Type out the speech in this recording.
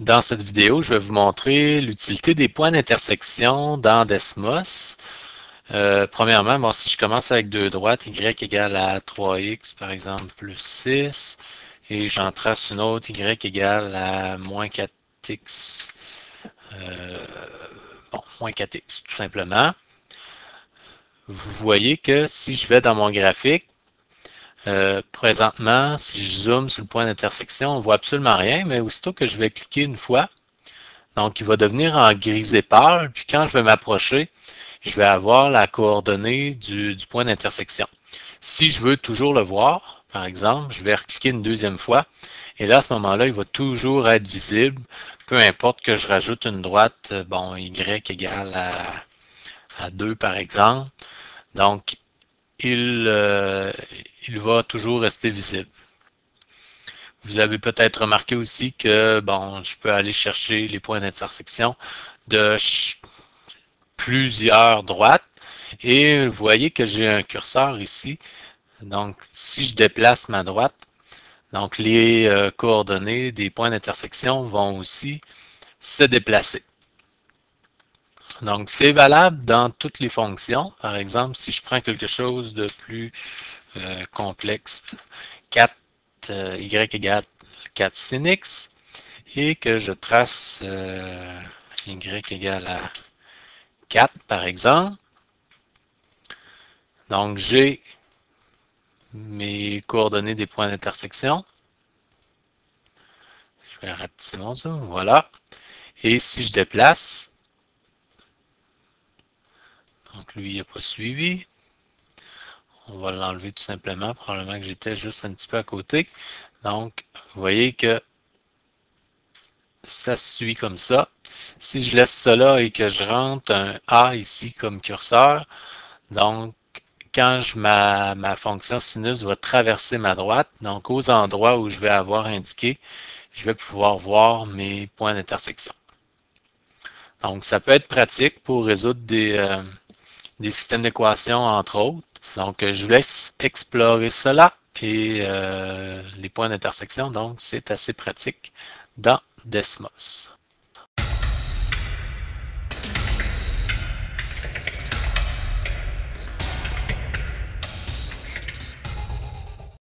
Dans cette vidéo, je vais vous montrer l'utilité des points d'intersection dans Desmos. Premièrement, bon, si je commence avec deux droites, y égale à 3x, par exemple, plus 6, et j'en trace une autre, y égale à moins 4x, moins 4x, tout simplement. Vous voyez que si je vais dans mon graphique, présentement, si je zoome sur le point d'intersection, on ne voit absolument rien, mais aussitôt que je vais cliquer une fois, donc il va devenir en grisé pâle, puis quand je vais m'approcher, je vais avoir la coordonnée du point d'intersection. Si je veux toujours le voir, par exemple, je vais recliquer une deuxième fois, et là, à ce moment-là, il va toujours être visible, peu importe que je rajoute une droite, bon, y égale à 2, par exemple. Donc, il va toujours rester visible. Vous avez peut-être remarqué aussi que, bon, je peux aller chercher les points d'intersection de plusieurs droites. Et vous voyez que j'ai un curseur ici. Donc, si je déplace ma droite, donc les coordonnées des points d'intersection vont aussi se déplacer. Donc, c'est valable dans toutes les fonctions. Par exemple, si je prends quelque chose de plus complexe, 4 y égale 4 sin x, et que je trace y égale à 4, par exemple. Donc, j'ai mes coordonnées des points d'intersection. Je vais rapetisser mon zoom, voilà. Et si je déplace, donc lui, il n'a pas suivi. On va l'enlever tout simplement, probablement que j'étais juste un petit peu à côté. Donc, vous voyez que ça se suit comme ça. Si je laisse cela et que je rentre un A ici comme curseur, donc quand ma fonction sinus va traverser ma droite, donc aux endroits où je vais avoir indiqué, je vais pouvoir voir mes points d'intersection. Donc, ça peut être pratique pour résoudre des systèmes d'équations, entre autres. Donc, je vous laisse explorer cela et les points d'intersection. Donc, c'est assez pratique dans Desmos.